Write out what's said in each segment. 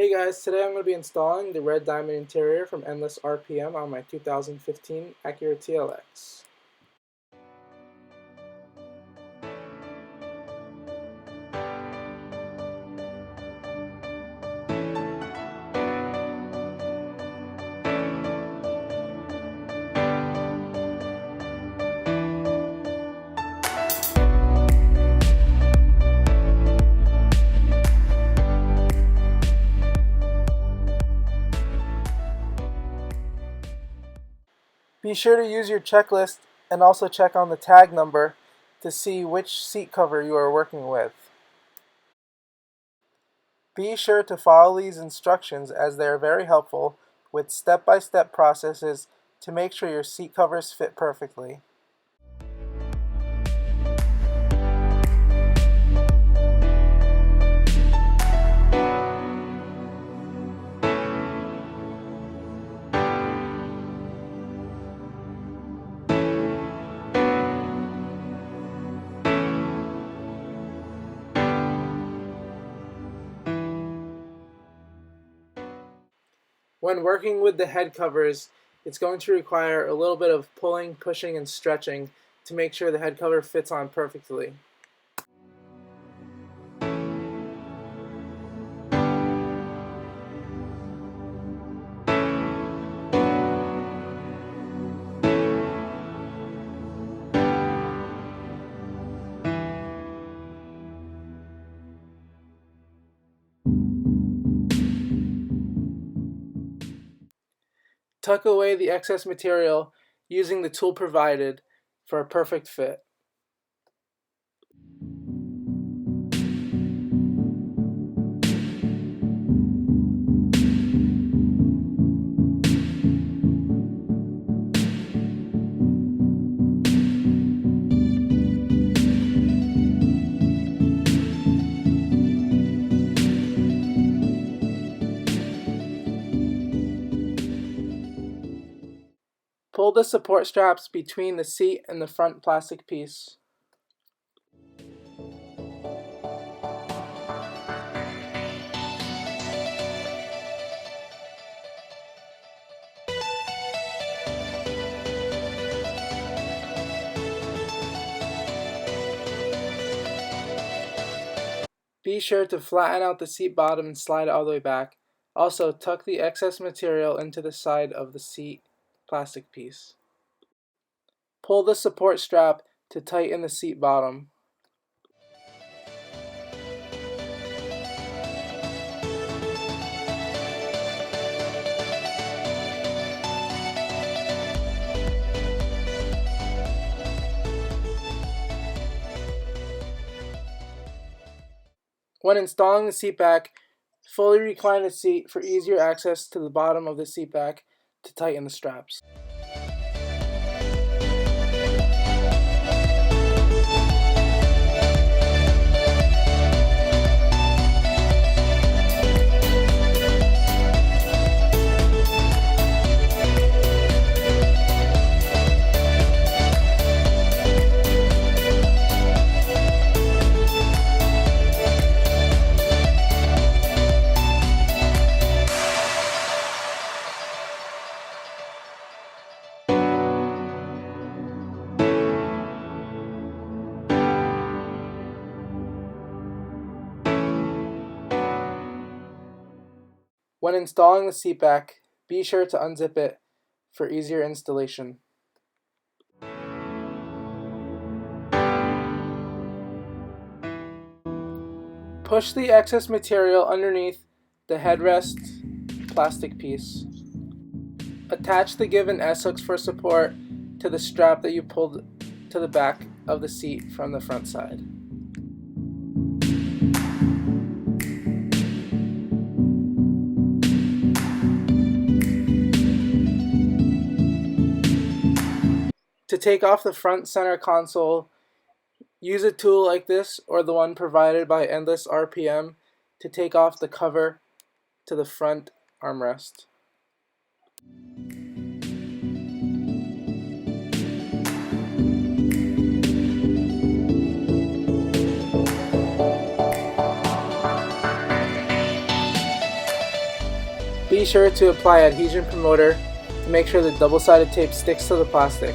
Hey guys, today I'm going to be installing the red diamond interior from EndlessRPM on my 2015 Acura TLX. Be sure to use your checklist and also check on the tag number to see which seat cover you are working with. Be sure to follow these instructions as they are very helpful with step-by-step processes to make sure your seat covers fit perfectly. When working with the head covers, it's going to require a little bit of pulling, pushing, and stretching to make sure the head cover fits on perfectly. Tuck away the excess material using the tool provided for a perfect fit. Pull the support straps between the seat and the front plastic piece. Be sure to flatten out the seat bottom and slide it all the way back. Also, tuck the excess material into the side of the seat plastic piece. Pull the support strap to tighten the seat bottom. When installing the seat back, fully recline the seat for easier access to the bottom of the seat back to tighten the straps. When installing the seat back, be sure to unzip it for easier installation. Push the excess material underneath the headrest plastic piece. Attach the given S-hooks for support to the strap that you pulled to the back of the seat from the front side. To take off the front center console, use a tool like this or the one provided by EndlessRPM to take off the cover to the front armrest. Be sure to apply adhesion promoter to make sure the double-sided tape sticks to the plastic.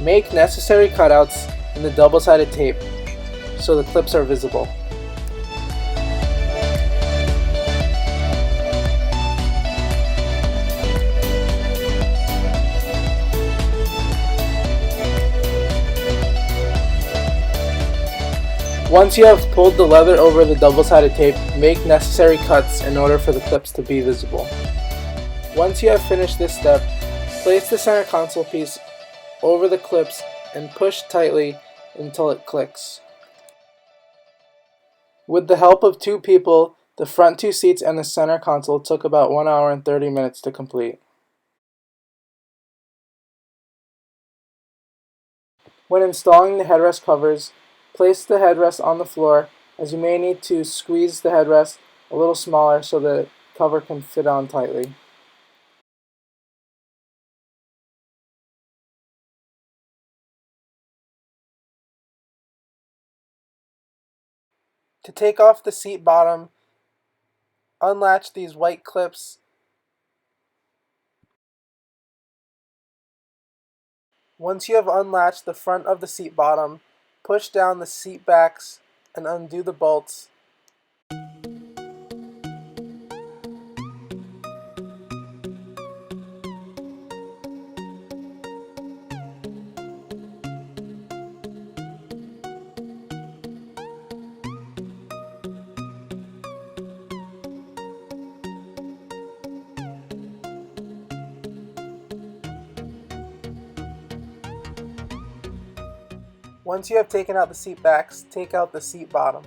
Make necessary cutouts in the double-sided tape so the clips are visible. Once you have pulled the leather over the double-sided tape, make necessary cuts in order for the clips to be visible. Once you have finished this step, place the center console piece over the clips and push tightly until it clicks. With the help of 2 people, the front 2 seats and the center console took about 1 hour and 30 minutes to complete. When installing the headrest covers, place the headrest on the floor, as you may need to squeeze the headrest a little smaller so the cover can fit on tightly. To take off the seat bottom, unlatch these white clips. Once you have unlatched the front of the seat bottom, push down the seat backs and undo the bolts. Once you have taken out the seat backs, take out the seat bottom.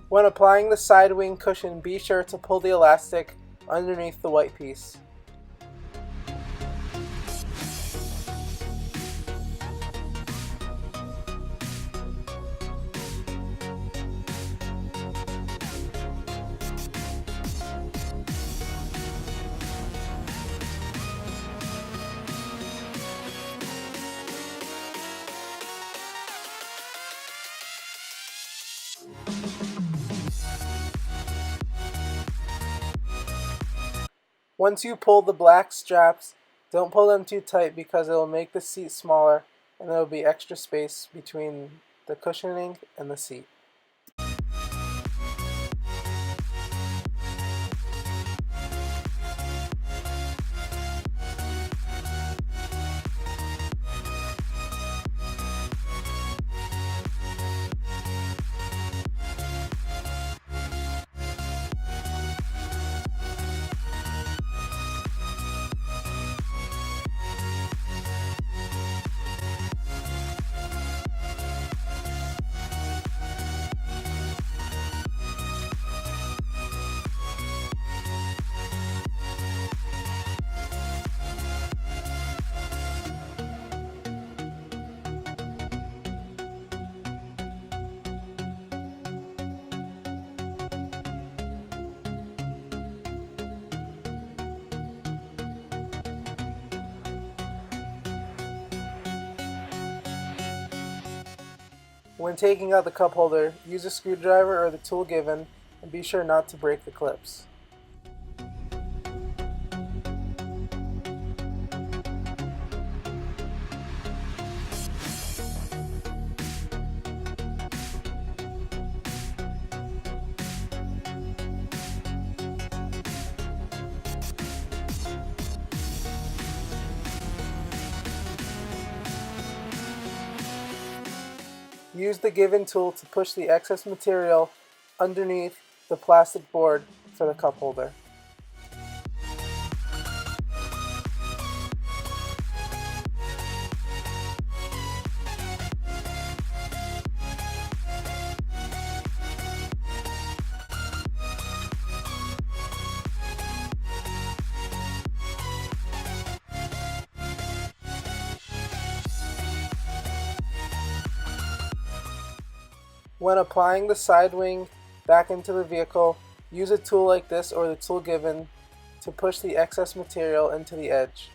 When applying the side wing cushion, be sure to pull the elastic underneath the white piece. Once you pull the black straps, don't pull them too tight because it will make the seat smaller and there will be extra space between the cushioning and the seat. When taking out the cup holder, use a screwdriver or the tool given and be sure not to break the clips. Use the given tool to push the excess material underneath the plastic board for the cup holder. When applying the side wing back into the vehicle, use a tool like this or the tool given to push the excess material into the edge.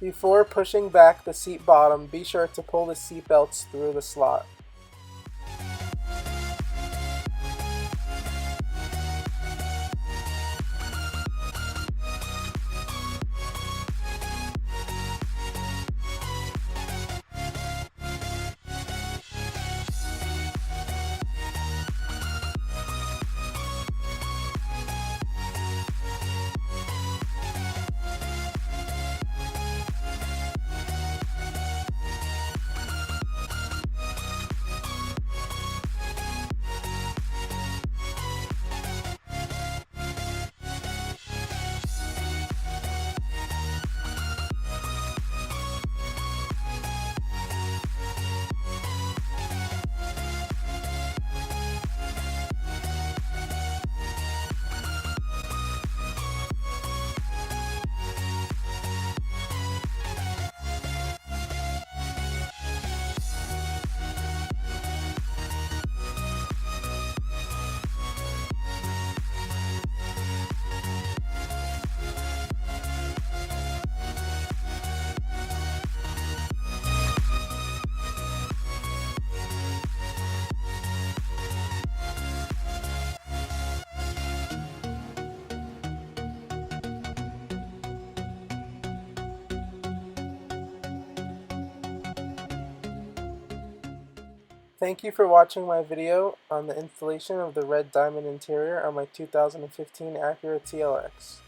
Before pushing back the seat bottom, be sure to pull the seat belts through the slot. Thank you for watching my video on the installation of the red diamond interior on my 2015 Acura TLX.